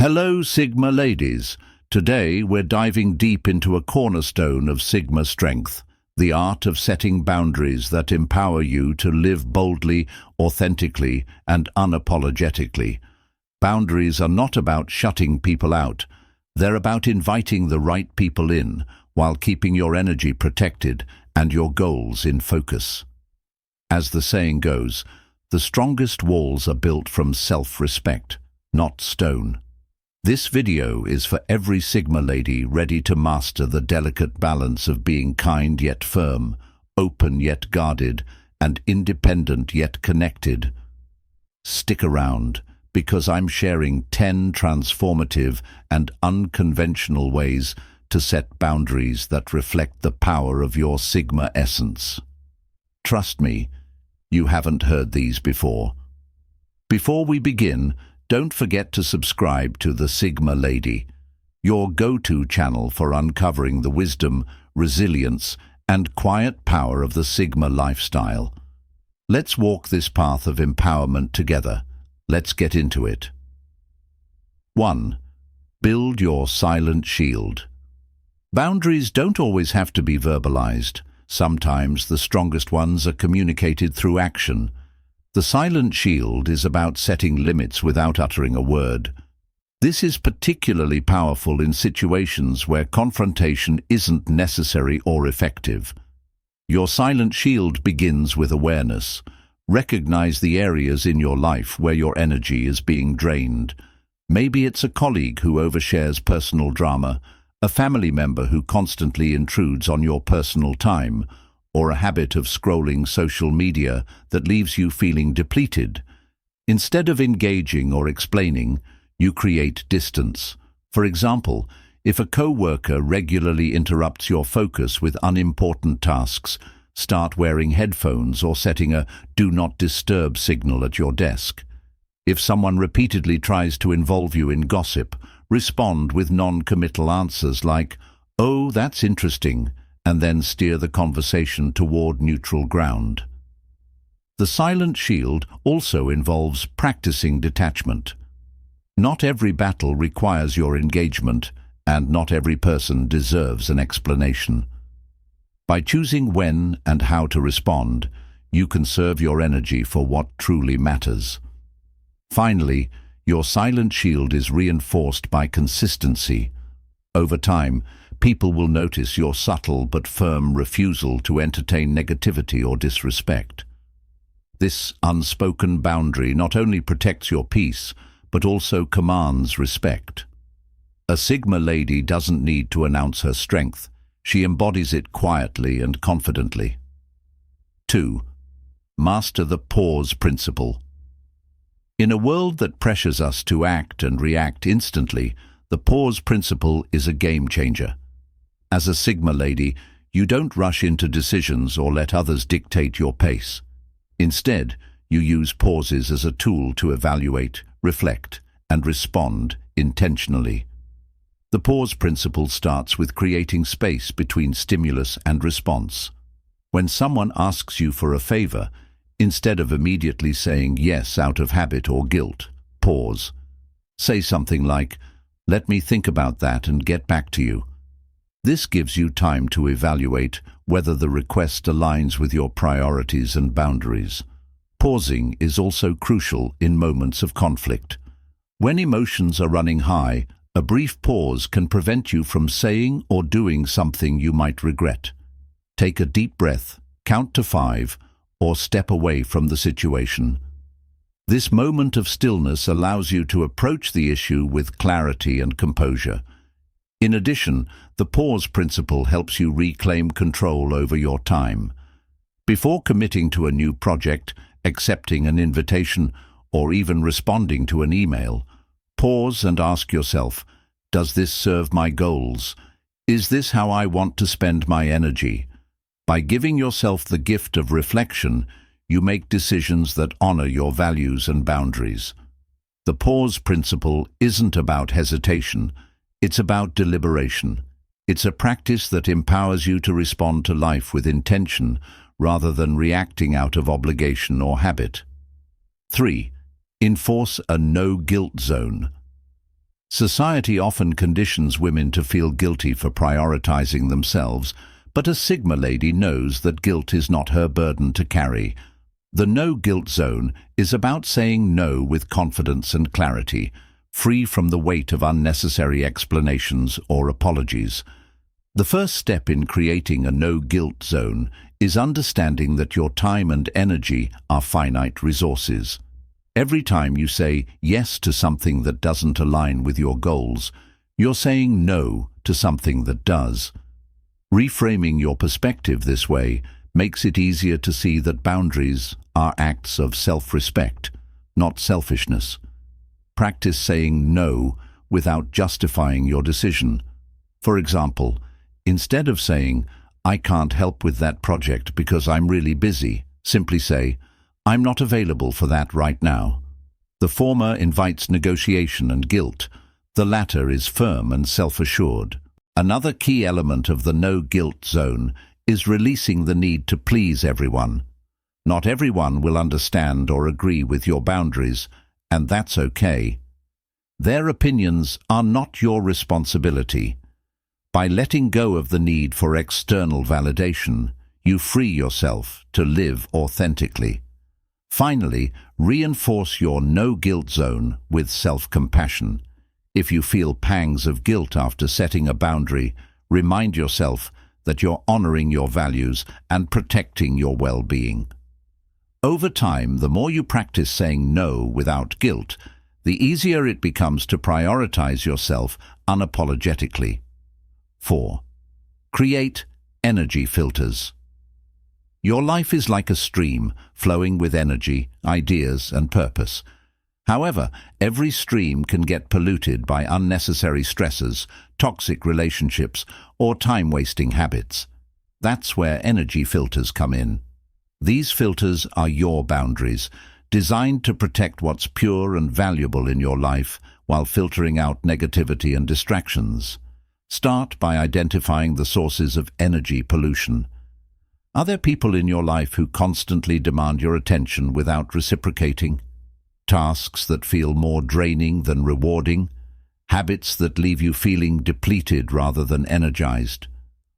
Hello, Sigma ladies. Today we're diving deep into a cornerstone of Sigma strength, the art of setting boundaries that empower you to live boldly, authentically, and unapologetically. Boundaries are not about shutting people out. They're about inviting the right people in while keeping your energy protected and your goals in focus. As the saying goes, the strongest walls are built from self-respect, not stone. This video is for every Sigma lady ready to master the delicate balance of being kind yet firm, open yet guarded, and independent yet connected. Stick around, because I'm sharing 10 transformative and unconventional ways to set boundaries that reflect the power of your Sigma essence. Trust me, you haven't heard these before. Before we begin, don't forget to subscribe to The Sigma Lady, your go-to channel for uncovering the wisdom, resilience, and quiet power of the Sigma lifestyle. Let's walk this path of empowerment together. Let's get into it. 1. Build your silent shield. Boundaries don't always have to be verbalized. Sometimes the strongest ones are communicated through action. The silent shield is about setting limits without uttering a word. This is particularly powerful in situations where confrontation isn't necessary or effective. Your silent shield begins with awareness. Recognize the areas in your life where your energy is being drained. Maybe it's a colleague who overshares personal drama, a family member who constantly intrudes on your personal time, or a habit of scrolling social media that leaves you feeling depleted. Instead of engaging or explaining, you create distance. For example, if a co-worker regularly interrupts your focus with unimportant tasks, start wearing headphones or setting a "do not disturb" signal at your desk. If someone repeatedly tries to involve you in gossip, respond with non-committal answers like, "Oh, that's interesting," and then steer the conversation toward neutral ground. The silent shield also involves practicing detachment. Not every battle requires your engagement, and not every person deserves an explanation. By choosing when and how to respond, you conserve your energy for what truly matters. Finally, your silent shield is reinforced by consistency. Over time, people will notice your subtle but firm refusal to entertain negativity or disrespect. This unspoken boundary not only protects your peace, but also commands respect. A Sigma lady doesn't need to announce her strength. She embodies it quietly and confidently. 2. Master the pause principle. In a world that pressures us to act and react instantly, the pause principle is a game changer. As a Sigma lady, you don't rush into decisions or let others dictate your pace. Instead, you use pauses as a tool to evaluate, reflect, and respond intentionally. The pause principle starts with creating space between stimulus and response. When someone asks you for a favor, instead of immediately saying yes out of habit or guilt, pause. Say something like, "Let me think about that and get back to you." This gives you time to evaluate whether the request aligns with your priorities and boundaries. Pausing is also crucial in moments of conflict. When emotions are running high, a brief pause can prevent you from saying or doing something you might regret. Take a deep breath, count to 5, or step away from the situation. This moment of stillness allows you to approach the issue with clarity and composure. In addition, the pause principle helps you reclaim control over your time. Before committing to a new project, accepting an invitation, or even responding to an email, pause and ask yourself, does this serve my goals? Is this how I want to spend my energy? By giving yourself the gift of reflection, you make decisions that honor your values and boundaries. The pause principle isn't about hesitation. It's about deliberation. It's a practice that empowers you to respond to life with intention rather than reacting out of obligation or habit. 3. Enforce a no-guilt zone. Society often conditions women to feel guilty for prioritizing themselves, but a Sigma lady knows that guilt is not her burden to carry. The no-guilt zone is about saying no with confidence and clarity, free from the weight of unnecessary explanations or apologies. The first step in creating a no-guilt zone is understanding that your time and energy are finite resources. Every time you say yes to something that doesn't align with your goals, you're saying no to something that does. Reframing your perspective this way makes it easier to see that boundaries are acts of self-respect, not selfishness. Practice saying no without justifying your decision. For example, instead of saying, "I can't help with that project because I'm really busy," simply say, "I'm not available for that right now." The former invites negotiation and guilt. The latter is firm and self-assured. Another key element of the no-guilt zone is releasing the need to please everyone. Not everyone will understand or agree with your boundaries, and that's okay. Their opinions are not your responsibility. By letting go of the need for external validation, you free yourself to live authentically. Finally, reinforce your no-guilt zone with self-compassion. If you feel pangs of guilt after setting a boundary, remind yourself that you're honoring your values and protecting your well-being. Over time, the more you practice saying no without guilt, the easier it becomes to prioritize yourself unapologetically. 4. Create energy filters. Your life is like a stream, flowing with energy, ideas, and purpose. However, every stream can get polluted by unnecessary stresses, toxic relationships, or time-wasting habits. That's where energy filters come in. These filters are your boundaries, designed to protect what's pure and valuable in your life while filtering out negativity and distractions. Start by identifying the sources of energy pollution. Are there people in your life who constantly demand your attention without reciprocating? Tasks that feel more draining than rewarding? Habits that leave you feeling depleted rather than energized?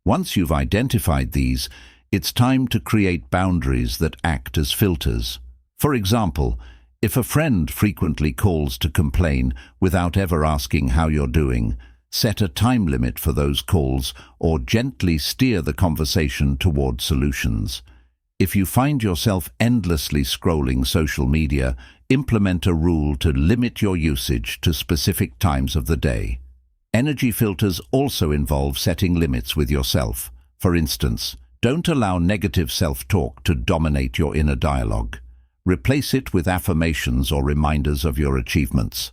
Once you've identified these, it's time to create boundaries that act as filters. For example, if a friend frequently calls to complain without ever asking how you're doing, set a time limit for those calls or gently steer the conversation toward solutions. If you find yourself endlessly scrolling social media, implement a rule to limit your usage to specific times of the day. Energy filters also involve setting limits with yourself. For instance, don't allow negative self-talk to dominate your inner dialogue. Replace it with affirmations or reminders of your achievements.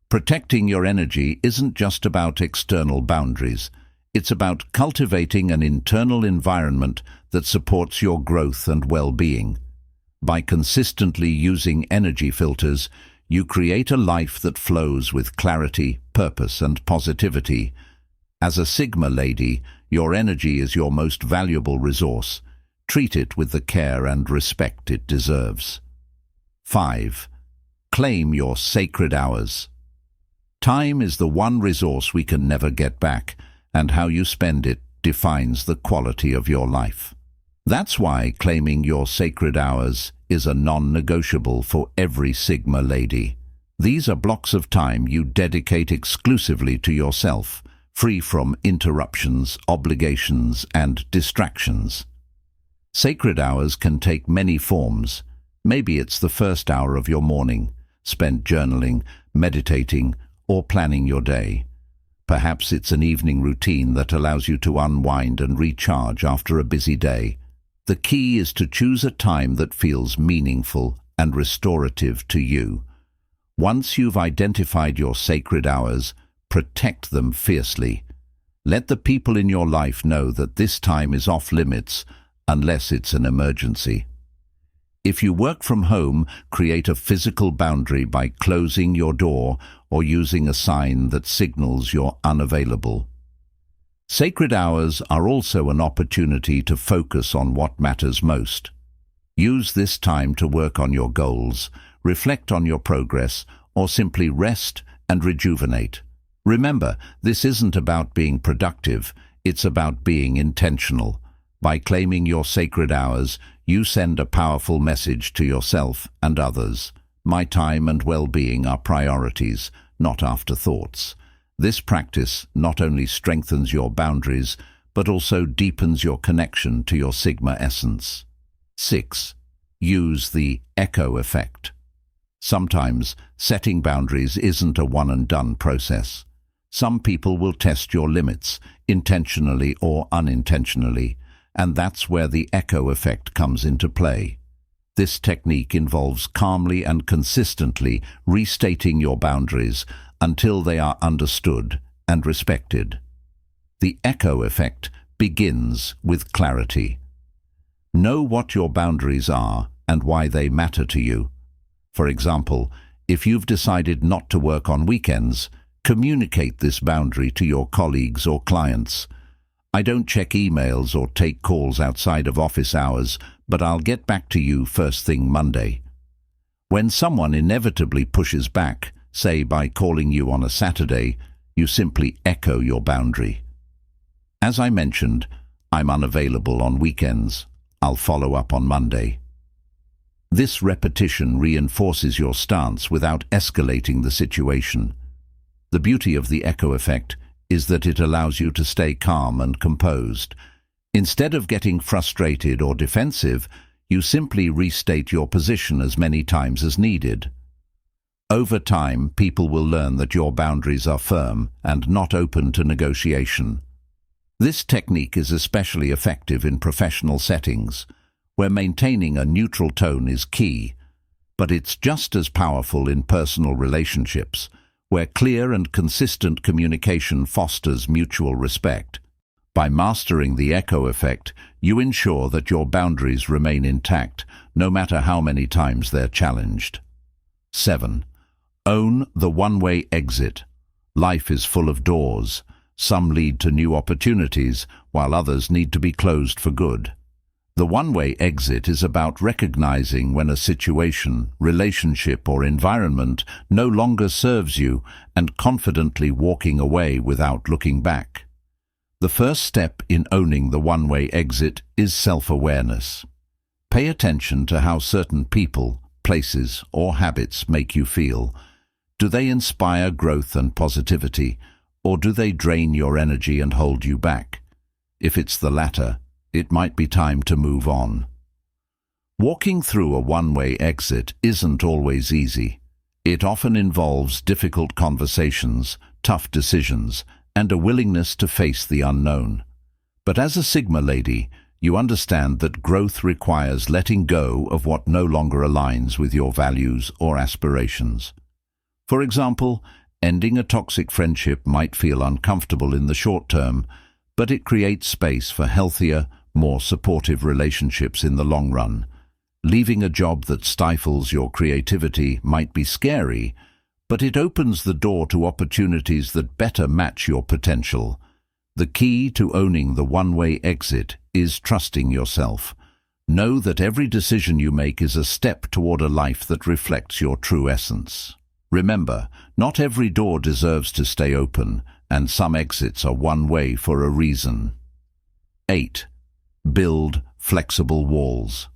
Protecting your energy isn't just about external boundaries. It's about cultivating an internal environment that supports your growth and well-being. By consistently using energy filters, you create a life that flows with clarity, purpose, and positivity. As a Sigma lady, your energy is your most valuable resource. Treat it with the care and respect it deserves. 5. Claim your sacred hours. Time is the one resource we can never get back, and how you spend it defines the quality of your life. That's why claiming your sacred hours is a non-negotiable for every Sigma lady. These are blocks of time you dedicate exclusively to yourself, free from interruptions, obligations, and distractions. Sacred hours can take many forms. Maybe it's the first hour of your morning, spent journaling, meditating, or planning your day. Perhaps it's an evening routine that allows you to unwind and recharge after a busy day. The key is to choose a time that feels meaningful and restorative to you. Once you've identified your sacred hours, protect them fiercely. Let the people in your life know that this time is off limits unless it's an emergency. If you work from home, create a physical boundary by closing your door or using a sign that signals you're unavailable. Sacred hours are also an opportunity to focus on what matters most. Use this time to work on your goals, reflect on your progress, or simply rest and rejuvenate. Remember, this isn't about being productive, it's about being intentional. By claiming your sacred hours, you send a powerful message to yourself and others. My time and well-being are priorities, not afterthoughts. This practice not only strengthens your boundaries, but also deepens your connection to your Sigma essence. 6. Use the echo effect. Sometimes, setting boundaries isn't a one-and-done process. Some people will test your limits, intentionally or unintentionally, and that's where the echo effect comes into play. This technique involves calmly and consistently restating your boundaries until they are understood and respected. The echo effect begins with clarity. Know what your boundaries are and why they matter to you. For example, if you've decided not to work on weekends, communicate this boundary to your colleagues or clients. I don't check emails or take calls outside of office hours, but I'll get back to you first thing Monday. When someone inevitably pushes back, say by calling you on a Saturday, you simply echo your boundary. As I mentioned, I'm unavailable on weekends. I'll follow up on Monday. This repetition reinforces your stance without escalating the situation. The beauty of the echo effect is that it allows you to stay calm and composed. Instead of getting frustrated or defensive, you simply restate your position as many times as needed. Over time, people will learn that your boundaries are firm and not open to negotiation. This technique is especially effective in professional settings, where maintaining a neutral tone is key, but it's just as powerful in personal relationships, where clear and consistent communication fosters mutual respect. By mastering the echo effect, you ensure that your boundaries remain intact, no matter how many times they're challenged. 7. Own the one-way exit. Life is full of doors. Some lead to new opportunities, while others need to be closed for good. The one-way exit is about recognizing when a situation, relationship, or environment no longer serves you and confidently walking away without looking back. The first step in owning the one-way exit is self-awareness. Pay attention to how certain people, places, or habits make you feel. Do they inspire growth and positivity, or do they drain your energy and hold you back? If it's the latter, it might be time to move on. Walking through a one-way exit isn't always easy. It often involves difficult conversations, tough decisions, and a willingness to face the unknown. But as a Sigma lady, you understand that growth requires letting go of what no longer aligns with your values or aspirations. For example, ending a toxic friendship might feel uncomfortable in the short term, but it creates space for healthier, more supportive relationships in the long run. Leaving a job that stifles your creativity might be scary, but it opens the door to opportunities that better match your potential. The key to owning the one-way exit is trusting yourself. Know that every decision you make is a step toward a life that reflects your true essence. Remember, not every door deserves to stay open, and some exits are one way for a reason. 8. Build flexible walls.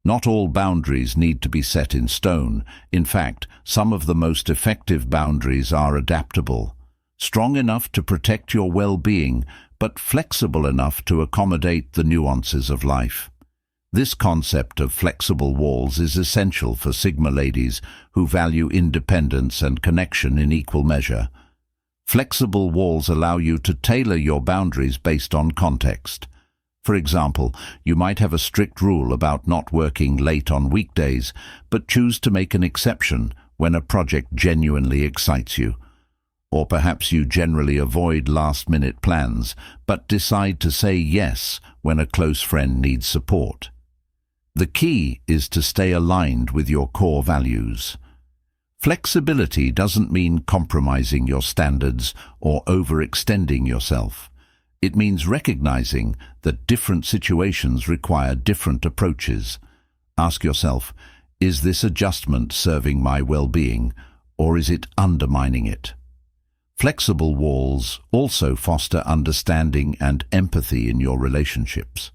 Not all boundaries need to be set in stone. In fact, some of the most effective boundaries are adaptable, strong enough to protect your well-being, but flexible enough to accommodate the nuances of life. This concept of flexible walls is essential for Sigma ladies who value independence and connection in equal measure. Flexible walls allow you to tailor your boundaries based on context. For example, you might have a strict rule about not working late on weekdays, but choose to make an exception when a project genuinely excites you. Or perhaps you generally avoid last-minute plans, but decide to say yes when a close friend needs support. The key is to stay aligned with your core values. Flexibility doesn't mean compromising your standards or overextending yourself. It means recognizing that different situations require different approaches. Ask yourself, is this adjustment serving my well-being, or is it undermining it? Flexible walls also foster understanding and empathy in your relationships.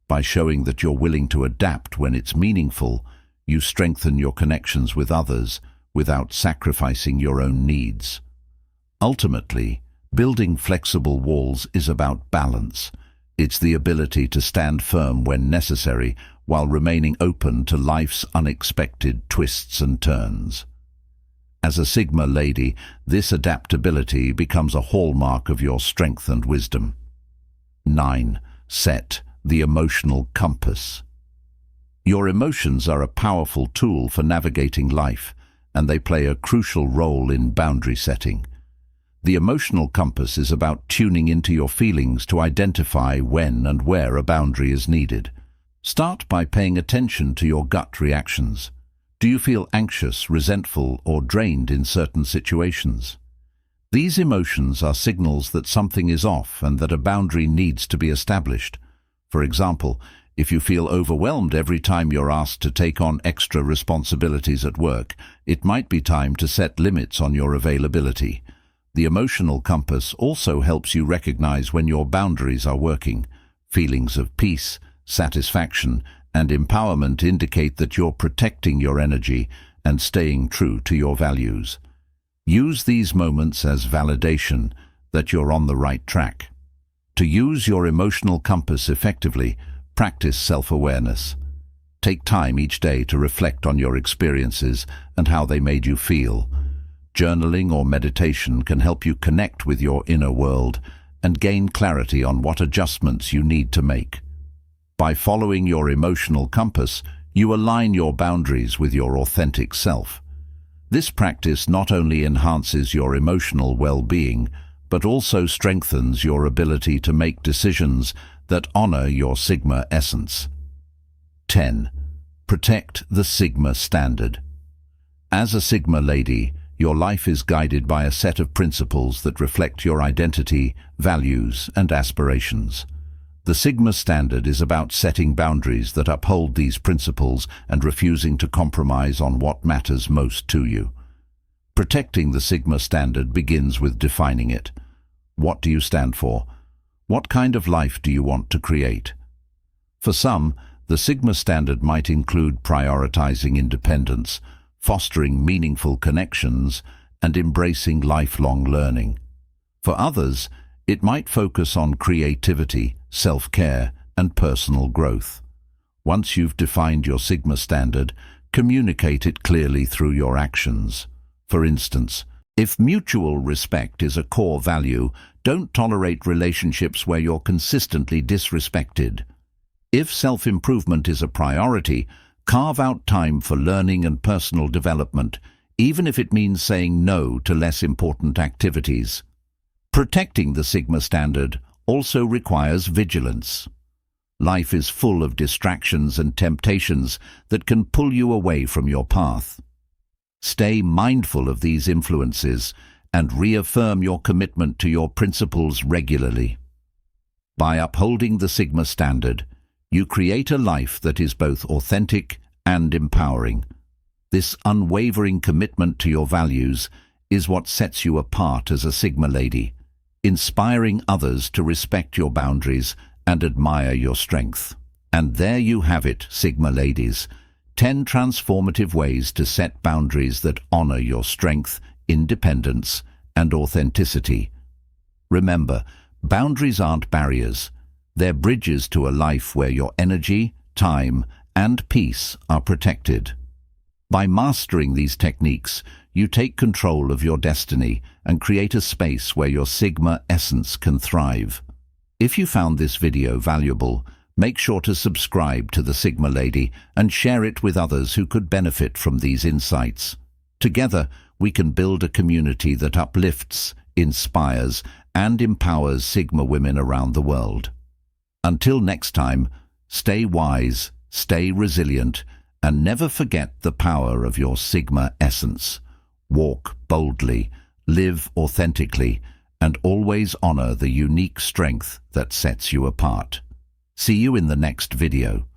By showing that you're willing to adapt when it's meaningful, you strengthen your connections with others without sacrificing your own needs. Ultimately, building flexible walls is about balance. It's the ability to stand firm when necessary while remaining open to life's unexpected twists and turns. As a Sigma lady, this adaptability becomes a hallmark of your strength and wisdom. 9. Set the emotional compass. Your emotions are a powerful tool for navigating life, and they play a crucial role in boundary setting. The emotional compass is about tuning into your feelings to identify when and where a boundary is needed. Start by paying attention to your gut reactions. Do you feel anxious, resentful, or drained in certain situations? These emotions are signals that something is off and that a boundary needs to be established. For example, if you feel overwhelmed every time you're asked to take on extra responsibilities at work, it might be time to set limits on your availability. The emotional compass also helps you recognize when your boundaries are working. Feelings of peace, satisfaction, and empowerment indicate that you're protecting your energy and staying true to your values. Use these moments as validation that you're on the right track. To use your emotional compass effectively, practice self-awareness. Take time each day to reflect on your experiences and how they made you feel. Journaling or meditation can help you connect with your inner world and gain clarity on what adjustments you need to make. By following your emotional compass, you align your boundaries with your authentic self. This practice not only enhances your emotional well-being, but also strengthens your ability to make decisions that honor your Sigma essence. 10. Protect the Sigma standard. As a Sigma lady, your life is guided by a set of principles that reflect your identity, values, and aspirations. The Sigma standard is about setting boundaries that uphold these principles and refusing to compromise on what matters most to you. Protecting the Sigma standard begins with defining it. What do you stand for? What kind of life do you want to create? For some, the Sigma standard might include prioritizing independence, fostering meaningful connections, and embracing lifelong learning. For others, it might focus on creativity, self-care, and personal growth. Once you've defined your Sigma standard, communicate it clearly through your actions. For instance, if mutual respect is a core value, don't tolerate relationships where you're consistently disrespected. If self-improvement is a priority, carve out time for learning and personal development, even if it means saying no to less important activities. Protecting the Sigma standard also requires vigilance. Life is full of distractions and temptations that can pull you away from your path. Stay mindful of these influences and reaffirm your commitment to your principles regularly. By upholding the Sigma standard, you create a life that is both authentic and empowering. This unwavering commitment to your values is what sets you apart as a Sigma lady, inspiring others to respect your boundaries and admire your strength. And there you have it, Sigma ladies, 10 transformative ways to set boundaries that honor your strength, independence, and authenticity. Remember, boundaries aren't barriers. They're bridges to a life where your energy, time, and peace are protected. By mastering these techniques, you take control of your destiny and create a space where your Sigma essence can thrive. If you found this video valuable, make sure to subscribe to the Sigma Lady and share it with others who could benefit from these insights. Together, we can build a community that uplifts, inspires, and empowers Sigma women around the world. Until next time, stay wise, stay resilient, and never forget the power of your Sigma essence. Walk boldly, live authentically, and always honor the unique strength that sets you apart. See you in the next video.